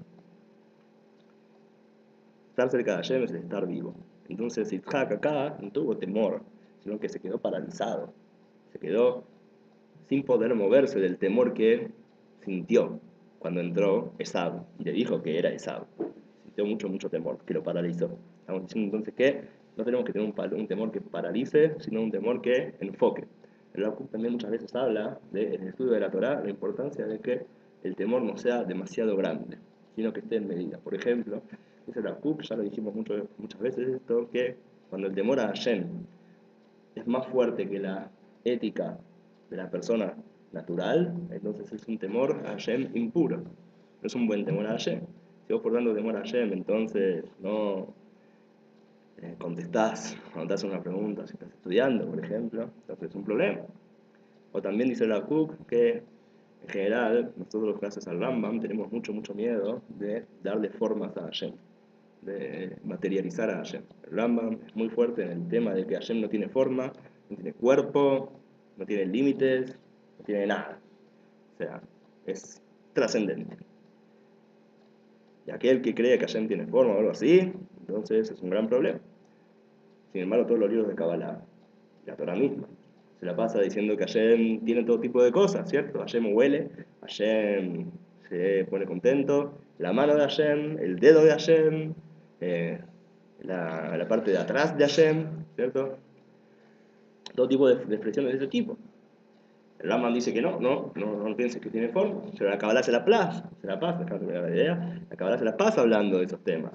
Estar cerca de Hashem es estar vivo. Entonces Yitzhak acá no tuvo temor, sino que se quedó paralizado. Se quedó sin poder moverse del temor que sintió cuando entró Esau y le dijo que era Esau. Sintió mucho temor que lo paralizó. Estamos diciendo entonces que no tenemos que tener un temor que paralice, sino un temor que enfoque. El Rav Kook también muchas veces habla del estudio de la Torá, la importancia de que el temor no sea demasiado grande, sino que esté en medida. Por ejemplo, dice el Rav Kook, ya lo dijimos muchas veces esto, que cuando el temor a Hashem es más fuerte que la ética de la persona natural, entonces es un temor a Hashem impuro. No es un buen temor a Hashem. Si vos por tanto temor a Hashem, entonces no contestás cuando te hacen una pregunta, si estás estudiando, por ejemplo, entonces es un problema. O también dice la Cook que en general nosotros gracias al Rambam tenemos mucho miedo de darle formas a Hashem, de materializar a Hashem. El Rambam es muy fuerte en el tema de que Hashem no tiene forma, no tiene cuerpo, no tiene límites, no tiene nada. O sea, es trascendente. Y aquel que cree que Hashem tiene forma o algo así, entonces es un gran problema. Sin embargo, todos los libros de Kabbalah, la Torah misma, se la pasa diciendo que Hashem tiene todo tipo de cosas, ¿cierto? Hashem huele, Hashem se pone contento, la mano de Hashem, el dedo de Hashem, la parte de atrás de Hashem, ¿cierto? Todo tipo de expresiones de ese tipo. El Rambam dice que no pienses que tiene forma. Pero la Kabbalah se la pasa, la idea, la Kabbalah se la pasa hablando de esos temas.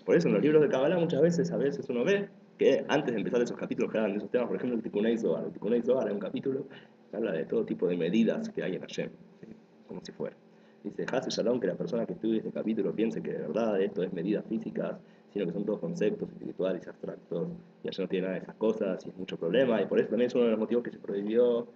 Por eso en los libros de Kabbalah a veces uno ve que antes de empezar esos capítulos que hablan de esos temas, por ejemplo el Tikunei Zohar. El Tikunei Zohar es un capítulo que habla de todo tipo de medidas que hay en Hashem, ¿sí? Como si fuera. Dice Hasse Shalom que la persona que estudie este capítulo piense que de verdad esto es medidas físicas, sino que son todos conceptos espirituales y abstractos, y Hashem no tiene nada de esas cosas, y es mucho problema, y por eso también es uno de los motivos que se prohibió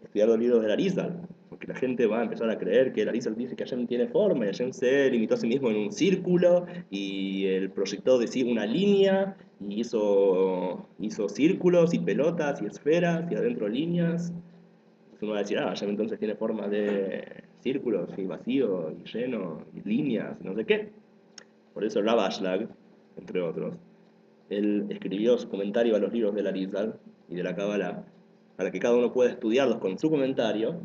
estudiar los libros del Arizal, porque la gente va a empezar a creer que el Arizal dice que Hashem tiene forma, y Hashem se limitó a sí mismo en un círculo, y él proyectó de sí una línea, y hizo círculos, y pelotas, y esferas, y adentro líneas. Entonces uno va a decir, Hashem entonces tiene forma de círculos, y vacío, y lleno, y líneas, y no sé qué. Por eso Rav Ashlag, entre otros, él escribió su comentario a los libros del Arizal y de la Kabbalah, para que cada uno pueda estudiarlos con su comentario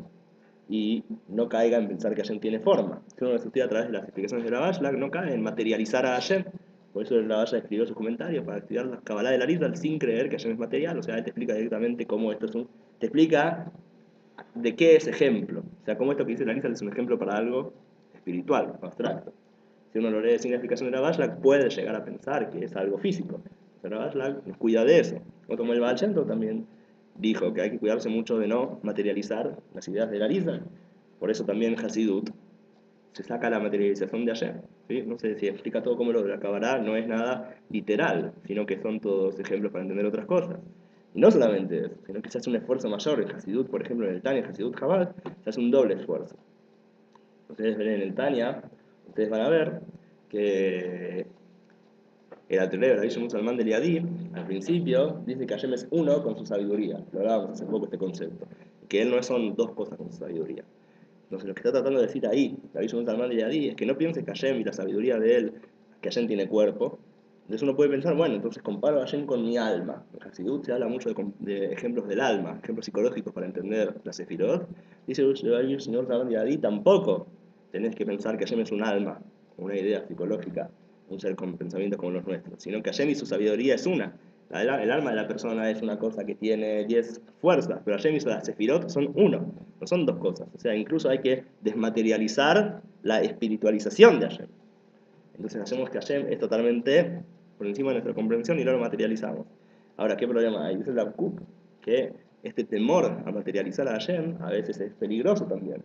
y no caiga en pensar que Hashem tiene forma. Si uno los estudia a través de las explicaciones de la Ashlag, no cae en materializar a Hashem. Por eso la Ashlag escribió sus comentarios para estudiar la Kabbalah del Arizal sin creer que Hashem es material. O sea, él te explica directamente cómo esto es te explica de qué es ejemplo. O sea, cómo esto que dice el Arizal es un ejemplo para algo espiritual, abstracto. Si uno lo lee sin la explicación de la Ashlag, puede llegar a pensar que es algo físico. Pero la Ashlag nos cuida de eso. O como el Baal Shem Tov también dijo que hay que cuidarse mucho de no materializar las ideas del Arizal. Por eso también en Hasidut se saca la materialización de Hashem, ¿sí? No sé si explica todo como lo de la Kabbalah, no es nada literal, sino que son todos ejemplos para entender otras cosas. Y no solamente eso, sino que se hace un esfuerzo mayor. En Hasidut, por ejemplo, en el Tanya, Hasidut Chabad, se hace un doble esfuerzo. Ustedes ven en el Tanya, ustedes van a ver que el Atreo, el Abishai Musalmán del Yadí, al principio, dice que Hashem es uno con su sabiduría. Lo hablábamos hace poco este concepto. Que él no son dos cosas con su sabiduría. Entonces lo que está tratando de decir ahí, el Abishai Musalmán del Yadí, es que no pienses que Hashem y la sabiduría de él, que Hashem tiene cuerpo. Entonces uno puede pensar, bueno, entonces comparo a Hashem con mi alma. En Hasidut se habla mucho de ejemplos del alma, ejemplos psicológicos para entender la Sefirot. Dice el señor Musalmán del Yadí, tampoco tenés que pensar que Hashem es un alma, una idea psicológica, un ser con pensamientos como los nuestros, sino que Hashem y su sabiduría es una. El alma de la persona es una cosa que tiene 10 fuerzas, pero Hashem hizo las sefirot, son uno, no son dos cosas. O sea, incluso hay que desmaterializar la espiritualización de Hashem. Entonces hacemos que Hashem es totalmente por encima de nuestra comprensión y no lo materializamos. Ahora, ¿qué problema hay? Dice la Kuk que este temor a materializar a Hashem a veces es peligroso también.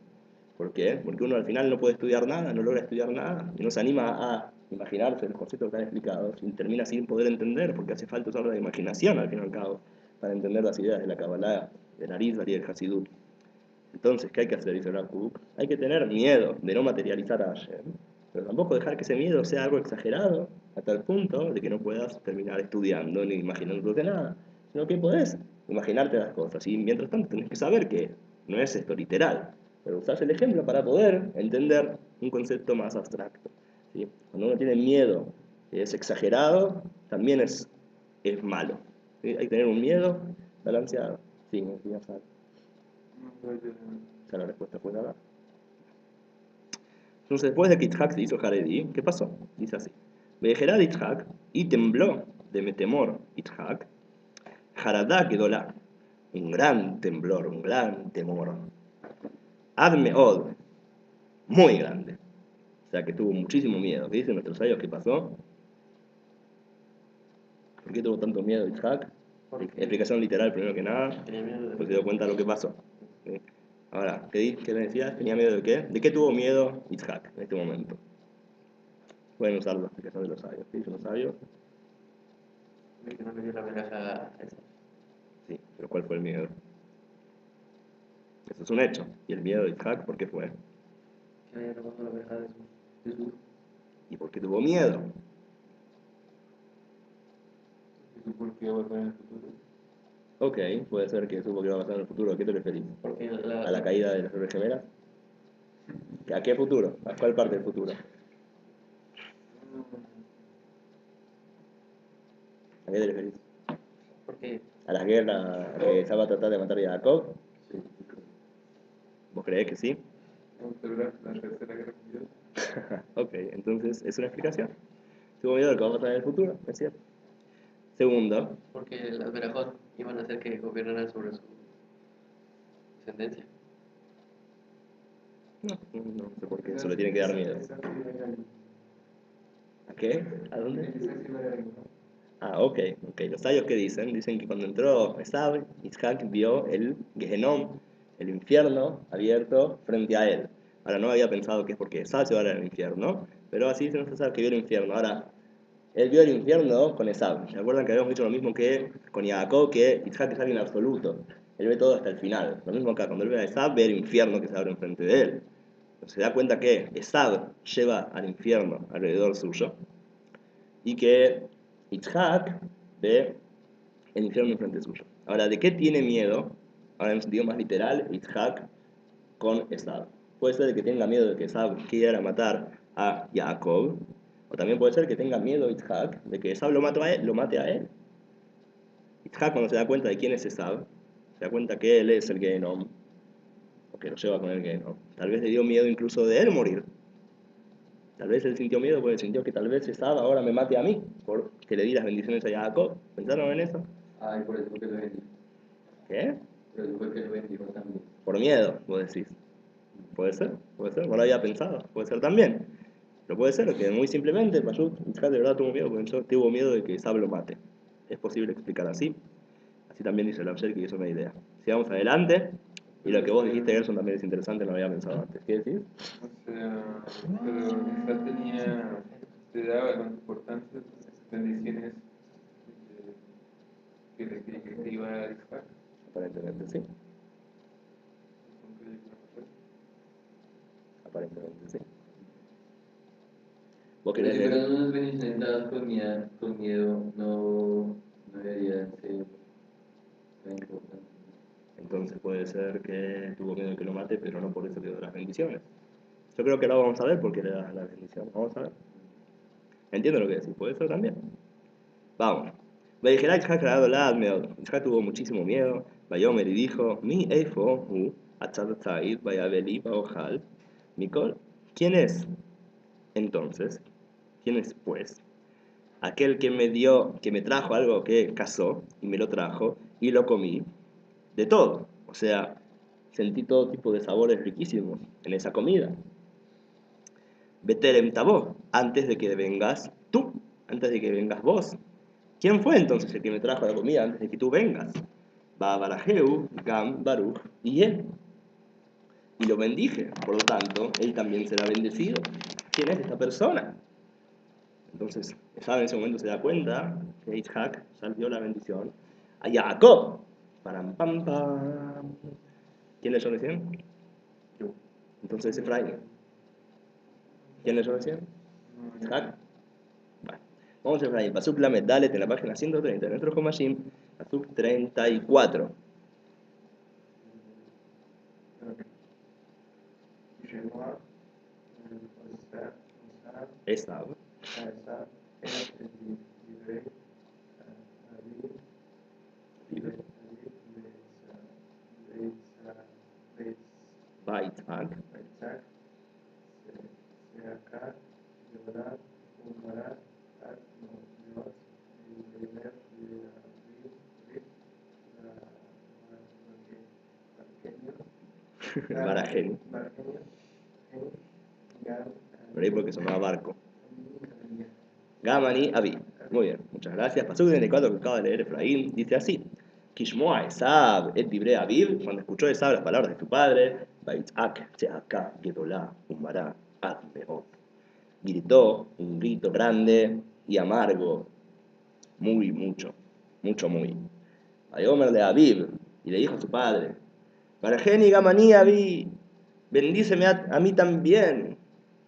¿Por qué? Porque uno al final no puede estudiar nada, no logra estudiar nada, y no se anima a imaginarse los conceptos que están explicados, y termina sin poder entender, porque hace falta usar la imaginación al fin y al cabo, para entender las ideas de la Kabbalah, del Arizal y del Hasidut. Entonces, ¿qué hay que hacer? Dice Rav Kook. Hay que tener miedo de no materializar a Hashem, pero tampoco dejar que ese miedo sea algo exagerado, a tal punto de que no puedas terminar estudiando ni imaginándote nada, sino que podés imaginarte las cosas, y mientras tanto tenés que saber que no es esto literal, pero usás el ejemplo para poder entender un concepto más abstracto. ¿Sí? Cuando uno tiene miedo que es exagerado, también es malo. ¿Sí? Hay que tener un miedo balanceado. Sí, ya sabes. Ya la respuesta fue dada. Entonces, después de que Yitzhak se hizo Haredi, ¿qué pasó? Dice así: Vejerá de Yitzhak, y tembló de temor Yitzhak, Haradá quedó la, un gran temblor, un gran temor. Ad meod, muy grande. O sea que tuvo muchísimo miedo. ¿Qué dicen nuestros sabios? ¿Qué pasó? ¿Por qué tuvo tanto miedo Yitzhak? Explicación literal, primero que nada, Tenía miedo de... pues se dio cuenta de lo que pasó. ¿Sí? Ahora, ¿qué le decías? ¿Tenía miedo de qué? ¿De qué tuvo miedo Yitzhak en este momento? Pueden usar la explicación de los sabios. ¿Qué dicen los sabios? de que no le dio la veraja a eso. Sí, pero ¿cuál fue el miedo? Eso es un hecho. ¿Y el miedo de Yitzhak por qué fue? Que haya robado la veraja de su ¿Y por qué tuvo miedo? ¿Por qué va a estar en el futuro? Ok, puede ser que supo que iba a pasar en el futuro. ¿A qué te referís? Porque ¿A la caída de las Torres Gemelas? ¿A qué futuro? ¿A cuál parte del futuro? ¿A qué te referís? porque ¿A las guerras que Esab va a tratar de matar a Jacob? ¿Vos creés que sí? Vamos a celebrar la tercera guerra mundial. Ok, entonces es una explicación. Tuvo miedo de lo que va a pasar en el futuro, es cierto. Segundo, porque las verajot iban a hacer que gobernaran sobre su descendencia. no sé por qué, eso le tiene que dar miedo. ¿A qué? ¿A dónde? Ah, ok. Los sabios que dicen que cuando entró Esab, Yitzhak vio el Gehenom, el infierno abierto frente a él. Ahora no había pensado que es porque Esab se va al infierno, pero así se nos sabe que vio el infierno. Ahora, él vio el infierno con Esab. ¿Se acuerdan que habíamos dicho lo mismo que con Jacob, que Yitzhak es alguien absoluto? Él ve todo hasta el final. Lo mismo acá, cuando él ve a Esab, ve el infierno que se abre enfrente de él. Se da cuenta que Esab lleva al infierno alrededor suyo y que Yitzhak ve el infierno enfrente suyo. Ahora, ¿de qué tiene miedo? Ahora en un sentido más literal, Yitzhak con Esab. Puede ser que tenga miedo de que Esab quiera matar a Jacob, o también puede ser que tenga miedo Yitzhak de que Esab lo mate a él. Yitzhak, cuando se da cuenta de quién es Esab, se da cuenta que él es el Gehenom, o que lo lleva con el Gehenom. Tal vez le dio miedo incluso de él morir. Tal vez él sintió miedo porque sintió que tal vez Esab ahora me mate a mí, porque le di las bendiciones a Jacob. ¿Pensaron en eso? Ah, y por eso fue que lo bendijo. ¿Qué? Por eso fue que lo bendijo también. Por miedo, vos decís. Puede ser, no lo había pensado, puede ser también. Pero puede ser que muy simplemente Pashut, Yitzhak de verdad tuvo miedo, porque tuvo miedo de que Esab lo mate. Es posible explicar así. Así también dice el Absher, que es una idea. Sigamos adelante. Y lo que vos dijiste, Gerson, también es interesante, no lo había pensado antes. ¿Qué decís? O sea, pero quizá tenía, te daba la importancia de las bendiciones que iba a Isaac. Aparentemente sí. Aparentemente sí. ¿Vos Pero querés si leer? fueran unas bendiciones dadas con miedo, no deberían ser tan importantes. Entonces puede ser que tuvo miedo de que lo mate, pero no por eso le dio las bendiciones. Yo creo que ahora vamos a ver por qué le da las bendiciones. Vamos a ver. Entiendo lo que decís, puede ser también. Vamos. Veijelá Yitzhak Radolad Meod. Yitzhak tuvo muchísimo miedo. Vayomer y dijo: Mi eifo hu atzad vayabeli baojal Mikol. ¿Quién es entonces? ¿Quién es pues? aquel que me trajo algo que cazó y me lo trajo y lo comí, de todo. O sea, sentí todo tipo de sabores riquísimos en esa comida. Beterem tabó, antes de que vengas tú, antes de que vengas vos. ¿Quién fue entonces el que me trajo la comida antes de que tú vengas? Barajeu, Gam, Baruch y él. Y lo bendije, por lo tanto, él también será bendecido. ¿Quién es esta persona? Entonces, Esaú en ese momento se da cuenta que Isaac salió la bendición a Jacob. Param, pam, pam. ¿Quién leyó recién? Yo. Entonces Efraín. ¿Quién leyó recién? Isaac. Bueno, vamos a Efraín. Pasuk Lamed Dalet en la página 130 de nuestro Homashim. Pasuk 34. Esaú. Baitzak. Barajeni. Por ahí porque sonaba barco. Gamani Abi. Muy bien, muchas gracias. Pasuk 34 que acaba de leer Efraín dice así: Kishmoa Esab et dibre Aviv, cuando escuchó Esab las palabras de su padre, Baitzak Tzeaka Gedolá Umara Ad Meot. Gritó un grito grande y amargo, mucho, muy. Vayomer de Aviv, y le dijo a su padre: Barajeni Gamani Abi, bendíceme a mí también,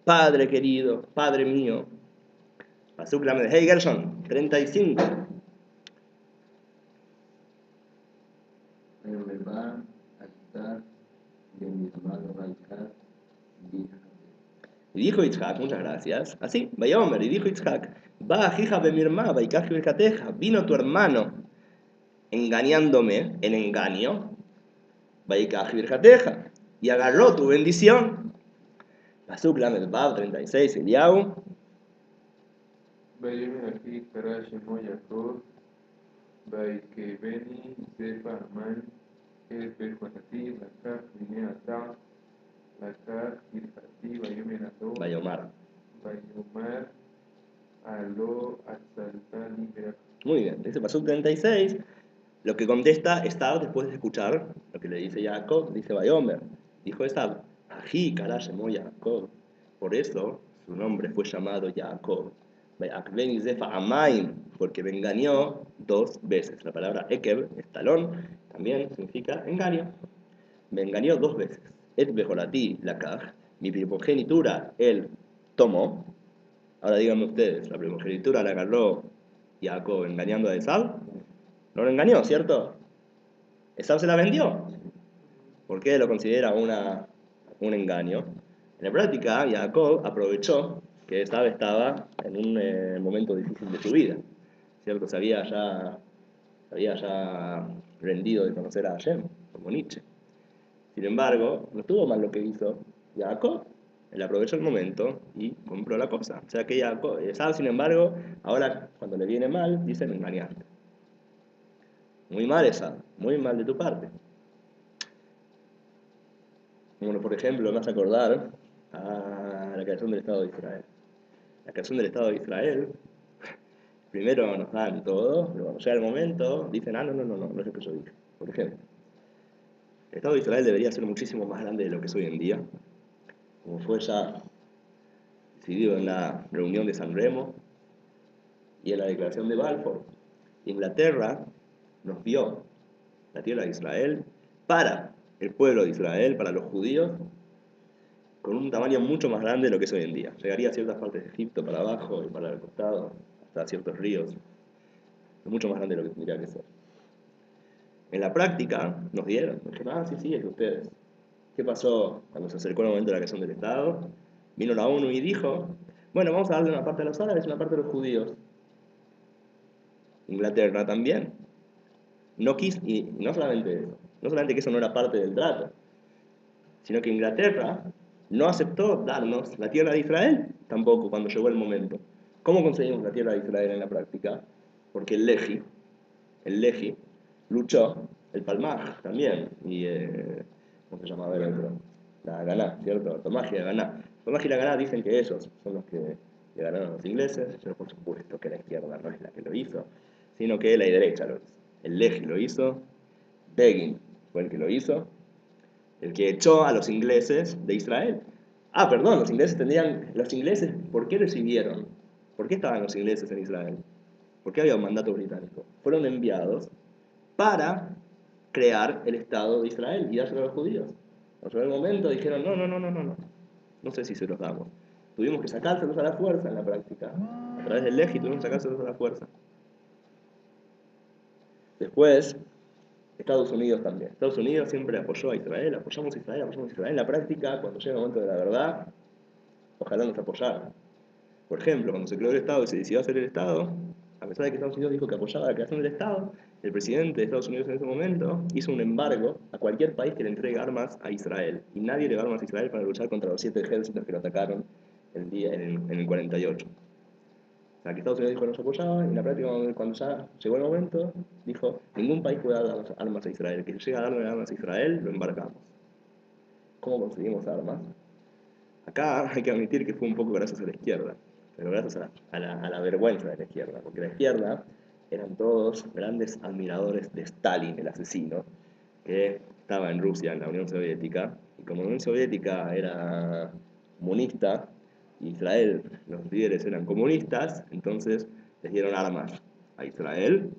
padre querido, padre mío. Pasuk Lamed Hey Gershon, 35. Y dijo Yitzhak, muchas gracias, así, Vayomer, y dijo Yitzhak, va hija bemirma, vaikaji berkateja, vino tu hermano engañándome, en engaño, vaikaji berkateja, y agarró tu bendición. Pasuk Lamed Vav, 36, Eliau. ויאמר אחי קרא שמו יעקב, ויקבני זבח המן את בכורתי, לקח מיני עתה, לקח ברכתי, ויאמר לו, Vayomar. ויאמר הלא עצלתני ברך. Muy bien, dice Pasuk 36, lo que contesta Esab después de escuchar lo que le dice Jacob, dice Vayomer, dijo Esab, Ají Kará Shemó Jacob, por eso su nombre fue llamado Jacob. Akbeni Zefa Amaim, porque me engañó 2 veces. La palabra Ekev, estalón, también significa engaño. Me engañó 2 veces. Et Bejolati Lakaj, mi primogenitura él tomó. Ahora díganme ustedes, la primogenitura la agarró Jacob engañando a Esab. No lo engañó, ¿cierto? Esab se la vendió. ¿Por qué lo considera un engaño? En la práctica, Jacob aprovechó que Esab estaba en un momento difícil de su vida, ¿cierto? Se había ya rendido de conocer a Hashem, como Nietzsche. Sin embargo, no estuvo mal lo que hizo Jacob. Él aprovechó el momento y compró la cosa. O sea que Esab, sin embargo, ahora cuando le viene mal, dice: me engañaste. Muy mal, Esab, muy mal de tu parte. Bueno, por ejemplo, me hace acordar a la creación del Estado de Israel. La creación del Estado de Israel, primero nos dan todo, pero cuando llega el momento, dicen: no es lo que yo dije. Por ejemplo, el Estado de Israel debería ser muchísimo más grande de lo que es hoy en día, como fue ya decidido en la reunión de San Remo y en la declaración de Balfour. Inglaterra nos dio la tierra de Israel para el pueblo de Israel, para los judíos, con un tamaño mucho más grande de lo que es hoy en día. Llegaría a ciertas partes de Egipto, para abajo y para el costado, hasta ciertos ríos. Es mucho más grande de lo que tendría que ser. En la práctica nos dijeron: sí, es de ustedes. ¿Qué pasó cuando se acercó el momento de la creación del Estado? Vino la ONU y dijo: bueno, vamos a darle una parte a los árabes y una parte a los judíos. Inglaterra también. No quiso, y no solamente que eso no era parte del trato, sino que Inglaterra no aceptó darnos la tierra de Israel tampoco cuando llegó el momento. ¿Cómo conseguimos la tierra de Israel en la práctica? Porque el Lehi luchó, el Palmaj también, y ¿cómo se llamaba el otro? La Haganah, ¿cierto? El Palmaj y la Haganah. El Palmaj y la Haganah dicen que ellos son los que le ganaron a los ingleses, pero por supuesto que la izquierda no es la que lo hizo, sino que la derecha lo hizo. El Lehi lo hizo, Begin fue el que lo hizo, el que echó a los ingleses de Israel. Ah, perdón, los ingleses, ¿por qué recibieron? ¿Por qué estaban los ingleses en Israel? ¿Por qué había un mandato británico? Fueron enviados para crear el Estado de Israel y dárselo a los judíos. En el momento dijeron, no sé si se los damos. Tuvimos que sacárselos a la fuerza en la práctica. A través del Lehi tuvimos que sacárselos a la fuerza. Después, Estados Unidos también. Estados Unidos siempre apoyó a Israel, apoyamos a Israel. En la práctica, cuando llega el momento de la verdad, ojalá nos apoyaran. Por ejemplo, cuando se creó el Estado y se decidió hacer el Estado, a pesar de que Estados Unidos dijo que apoyaba la creación del Estado, el presidente de Estados Unidos en ese momento hizo un embargo a cualquier país que le entregue armas a Israel. Y nadie le dio armas a Israel para luchar contra los 7 ejércitos que lo atacaron en el 48. O sea, que Estados Unidos dijo que nos apoyaba y en la práctica, cuando ya llegó el momento, dijo, ningún país puede dar armas a Israel. Que si llega a darle armas a Israel, lo embarcamos. ¿Cómo conseguimos armas? Acá hay que admitir que fue un poco gracias a la izquierda, pero gracias a la vergüenza de la izquierda, porque la izquierda eran todos grandes admiradores de Stalin, el asesino, que estaba en Rusia, en la Unión Soviética, y como la Unión Soviética era comunista, Israel, los líderes eran comunistas, entonces les dieron armas a Israel,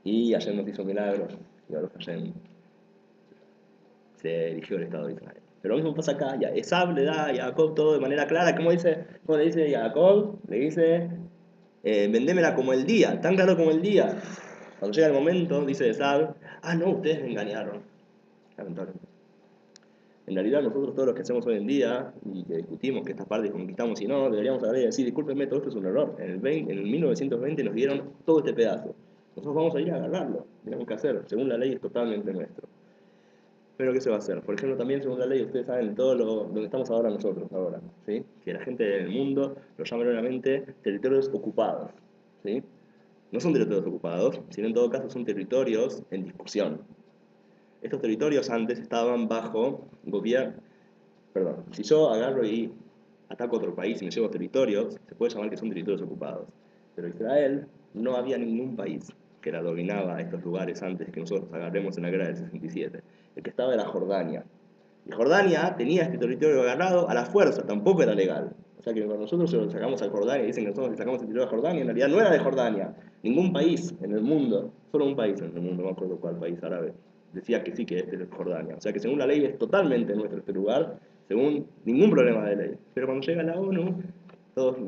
y Hashem nos hizo milagros, y ahora Hashem se erigió el Estado de Israel. Pero lo mismo pasa acá, Esab le da a Jacob todo de manera clara, ¿cómo le dice Jacob? Le dice, vendémela como el día, tan claro como el día. Cuando llega el momento, dice Esab, no, ustedes me engañaron. Lamentablemente. En realidad nosotros todos los que hacemos hoy en día, y que discutimos que estas partes conquistamos y no, deberíamos agarrar y decir, discúlpenme, todo esto es un error. En el 1920 nos dieron todo este pedazo. Nosotros vamos a ir a agarrarlo, tenemos que hacer, según la ley es totalmente nuestro. Pero ¿qué se va a hacer? Por ejemplo, también según la ley, ustedes saben todo lo que estamos ahora nosotros, ¿sí? Que la gente del mundo lo llama erróneamente territorios ocupados, ¿sí? No son territorios ocupados, sino en todo caso son territorios en discusión. Estos territorios antes estaban bajo gobierno. Perdón, si yo agarro y ataco a otro país y me llevo territorios, se puede llamar que son territorios ocupados. Pero Israel no había ningún país que la dominaba a estos lugares antes que nosotros agarremos en la guerra del 67. El que estaba era Jordania. Y Jordania tenía este territorio agarrado a la fuerza, tampoco era legal. O sea que cuando nosotros se lo sacamos a Jordania y dicen que nosotros le sacamos el territorio a Jordania, en realidad no era de Jordania. Ningún país en el mundo, solo un país en el mundo, no me acuerdo cuál país árabe, decía que sí, que este es Jordania. O sea que según la ley es totalmente nuestro este lugar, según ningún problema de ley. Pero cuando llega la ONU,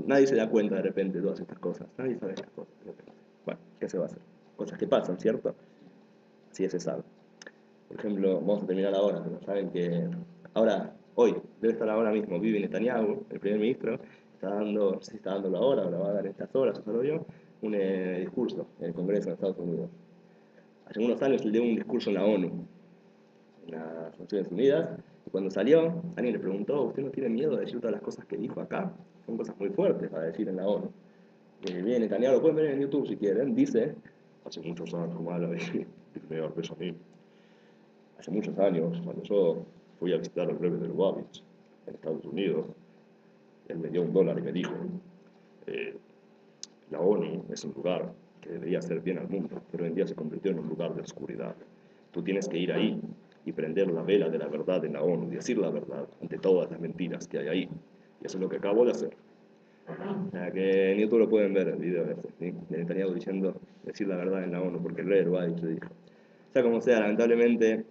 nadie se da cuenta de repente de todas estas cosas. Nadie sabe estas cosas. Bueno, ¿qué se va a hacer? Cosas que pasan, ¿cierto? Así se sabe. Por ejemplo, vamos a terminar ahora, pero saben que hoy, debe estar ahora mismo, Bibi Netanyahu, el primer ministro, no sé si está dándolo ahora o lo va a dar en estas horas, o se lo dio, un discurso en el Congreso de Estados Unidos. Hace unos años él dio un discurso en la ONU, en las Naciones Unidas, y cuando salió, alguien le preguntó, ¿usted no tiene miedo de decir todas las cosas que dijo acá? Son cosas muy fuertes para decir en la ONU. Bien, Netanyahu, lo pueden ver en YouTube si quieren, dice, hace muchos años, como habla de me beso a mí. Hace muchos años, cuando yo fui a visitar al Rebbe de Lubavitch en Estados Unidos, él me dio $1 y me dijo, la ONU es un lugar que debería hacer bien al mundo, pero hoy en día se convirtió en un lugar de oscuridad. Tú tienes que ir ahí y prender la vela de la verdad en la ONU y decir la verdad ante todas las mentiras que hay ahí. Y eso es lo que acabo de hacer. O sea, que en YouTube lo pueden ver el video ese, ¿sí? De Netanyahu diciendo decir la verdad en la ONU, porque el rey Lubavitch le dijo. Sea como sea, lamentablemente,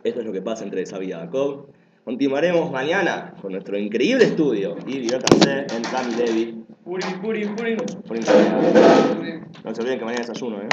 esto es lo que pasa entre Esab y Jacob. Continuaremos mañana con nuestro increíble estudio y diviértanse en Rami Levi. Purim. No se olviden que mañana es ayuno, ¿eh?